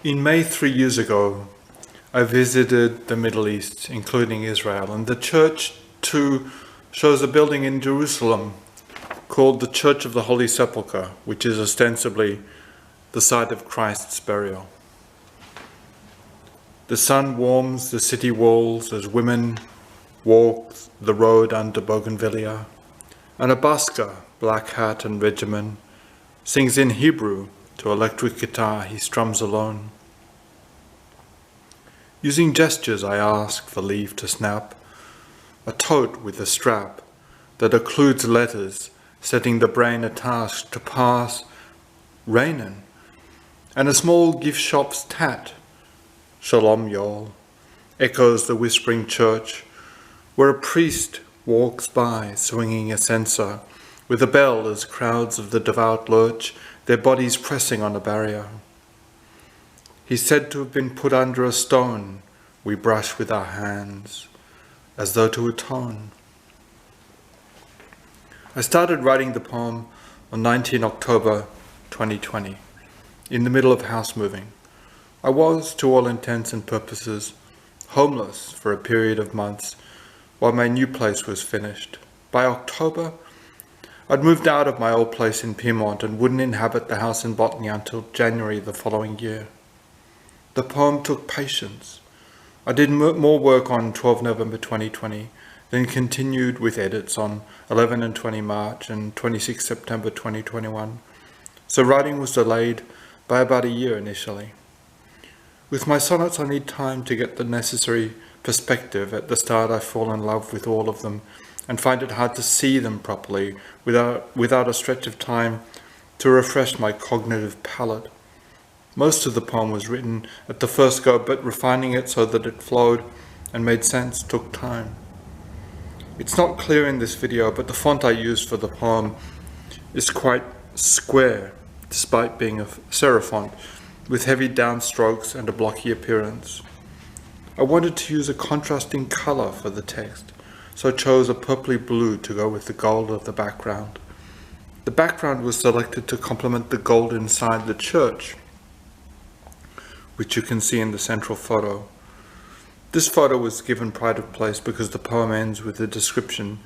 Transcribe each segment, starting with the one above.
In May 3 years ago, I visited the Middle East, including Israel, and the church too shows a building in Jerusalem called the Church of the Holy Sepulchre, which is ostensibly the site of Christ's burial. The sun warms the city walls as women walk the road under bougainvillea, and a busker, black hat and regimen, sings in Hebrew to electric guitar he strums alone. Using gestures, I ask for leave to snap a tote with a strap that occludes letters, setting the brain a task to pass Rainan, and a small gift shop's tat, Shalom Yol, echoes the whispering church, where a priest walks by swinging a censer, with a bell as crowds of the devout lurch, their bodies pressing on a barrier. He's said to have been put under a stone we brush with our hands, as though to atone. I started writing the poem on 19 October 2020, in the middle of house moving. I was, to all intents and purposes, homeless for a period of months while my new place was finished. By October, I'd moved out of my old place in Piedmont and wouldn't inhabit the house in Botany until January the following year. The poem took patience. I did more work on 12 November 2020, then continued with edits on 11 and 20 March and 26 September 2021. So writing was delayed by about a year initially. With my sonnets, I need time to get the necessary perspective. At the start, I fall in love with all of them and find it hard to see them properly without a stretch of time to refresh my cognitive palette. Most of the poem was written at the first go, but refining it so that it flowed and made sense took time. It's not clear in this video, but the font I used for the poem is quite square, despite being a serif font, with heavy downstrokes and a blocky appearance. I wanted to use a contrasting color for the text, so chose a purpley blue to go with the gold of the background. The background was selected to complement the gold inside the church, which you can see in the central photo. This photo was given pride of place because the poem ends with a description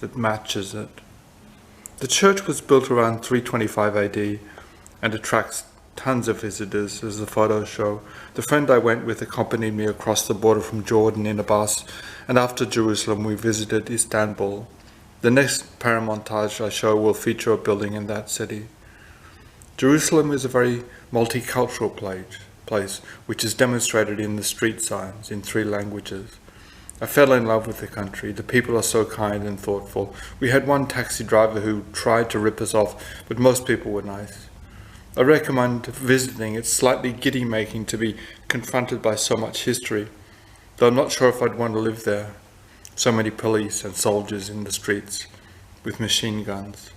that matches it. The church was built around 325 AD and attracts tons of visitors, as the photos show. The friend I went with accompanied me across the border from Jordan in a bus, and after Jerusalem we visited Istanbul. The next Paramontage I show will feature a building in that city. Jerusalem is a very multicultural place, which is demonstrated in the street signs in 3 languages. I fell in love with the country. The people are so kind and thoughtful. We had one taxi driver who tried to rip us off, but most people were nice. I recommend visiting. It's slightly giddy-making to be confronted by so much history, though I'm not sure if I'd want to live there. So many police and soldiers in the streets with machine guns.